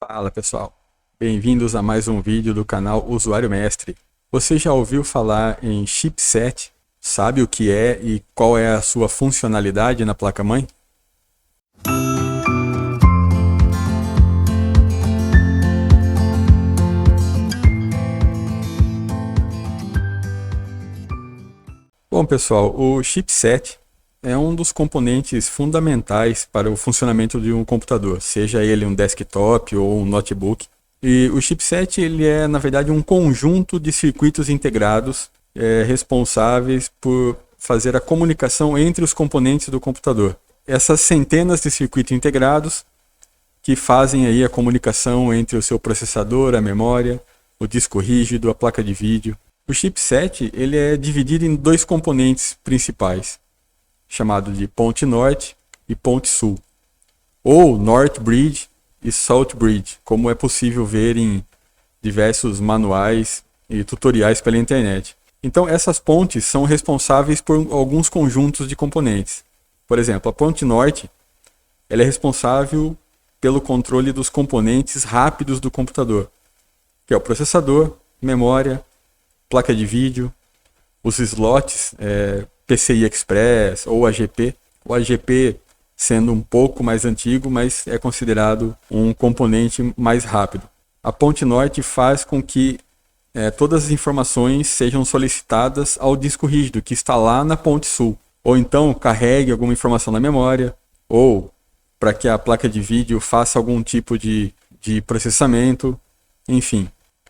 Fala pessoal, bem-vindos a mais um vídeo do canal Usuário Mestre. Você já ouviu falar em chipset? Sabe o que é e qual é a sua funcionalidade na placa-mãe? Bom pessoal, o chipset é um dos componentes fundamentais para o funcionamento de um computador, seja ele um desktop ou um notebook. E o chipset ele é, na verdade, um conjunto de circuitos integrados responsáveis por fazer a comunicação entre os componentes do computador. Essas centenas de circuitos integrados que fazem aí a comunicação entre o seu processador, a memória, o disco rígido, a placa de vídeo. O chipset ele é dividido em dois componentes principais, chamado de ponte norte e ponte sul, ou North Bridge e South Bridge, como é possível ver em diversos manuais e tutoriais pela internet. Então essas pontes são responsáveis por alguns conjuntos de componentes. Por exemplo, a ponte norte ela é responsável pelo controle dos componentes rápidos do computador, que é o processador, memória, placa de vídeo, os slots, PCI Express ou AGP. O AGP sendo um pouco mais antigo, mas é considerado um componente mais rápido. A ponte norte faz com que todas as informações sejam solicitadas ao disco rígido, que está lá na ponte sul. Ou então carregue alguma informação na memória, ou para que a placa de vídeo faça algum tipo de processamento, enfim.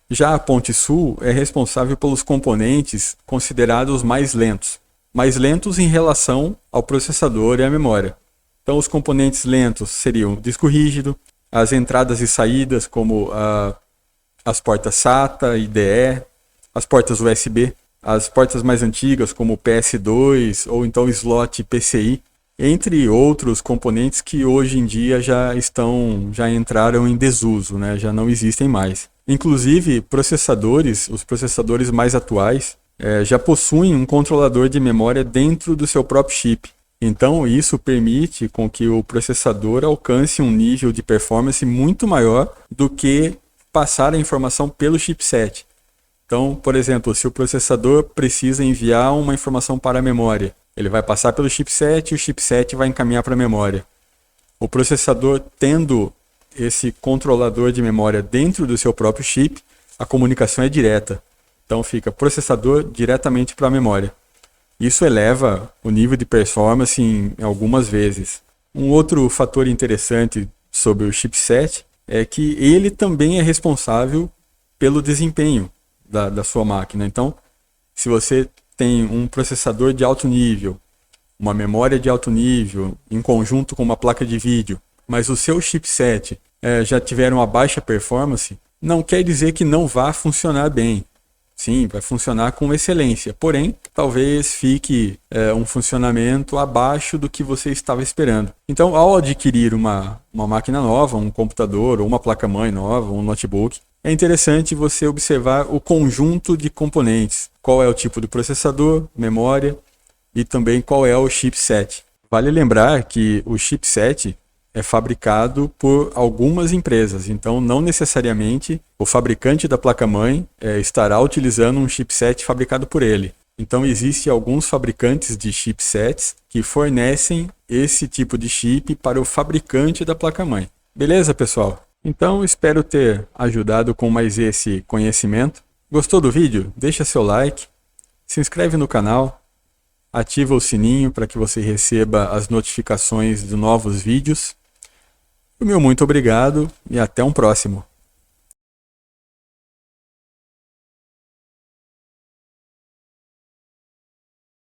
Já a ponte sul é responsável pelos componentes considerados mais lentos em relação ao processador e à memória. Então os componentes lentos seriam o disco rígido, as entradas e saídas como as portas SATA, IDE, as portas USB, as portas mais antigas como o PS2 ou então o slot PCI, entre outros componentes que hoje em dia já entraram em desuso, né? Já não existem mais. Inclusive os processadores mais atuais já possuem um controlador de memória dentro do seu próprio chip. Então isso permite com que o processador alcance um nível de performance muito maior do que passar a informação pelo chipset. Então, por exemplo, se o processador precisa enviar uma informação para a memória, ele vai passar pelo chipset e o chipset vai encaminhar para a memória. O processador tendo esse controlador de memória dentro do seu próprio chip, a comunicação é direta. Então fica processador diretamente para a memória. Isso eleva o nível de performance em algumas vezes. Um outro fator interessante sobre o chipset é que ele também é responsável pelo desempenho da sua máquina. Então, se você tem um processador de alto nível, uma memória de alto nível, em conjunto com uma placa de vídeo, mas o seu chipset já tiver uma baixa performance, não quer dizer que não vá funcionar bem. Sim, vai funcionar com excelência, porém, talvez fique um funcionamento abaixo do que você estava esperando. Então, ao adquirir uma máquina nova, um computador, ou uma placa-mãe nova, um notebook, é interessante você observar o conjunto de componentes. Qual é o tipo de processador, memória e também qual é o chipset. Vale lembrar que o chipset é fabricado por algumas empresas, então não necessariamente o fabricante da placa-mãe estará utilizando um chipset fabricado por ele. Então existem alguns fabricantes de chipsets que fornecem esse tipo de chip para o fabricante da placa-mãe. Beleza, pessoal? Então espero ter ajudado com mais esse conhecimento. Gostou do vídeo? Deixa seu like, se inscreve no canal, ativa o sininho para que você receba as notificações de novos vídeos. O meu muito obrigado e até um próximo.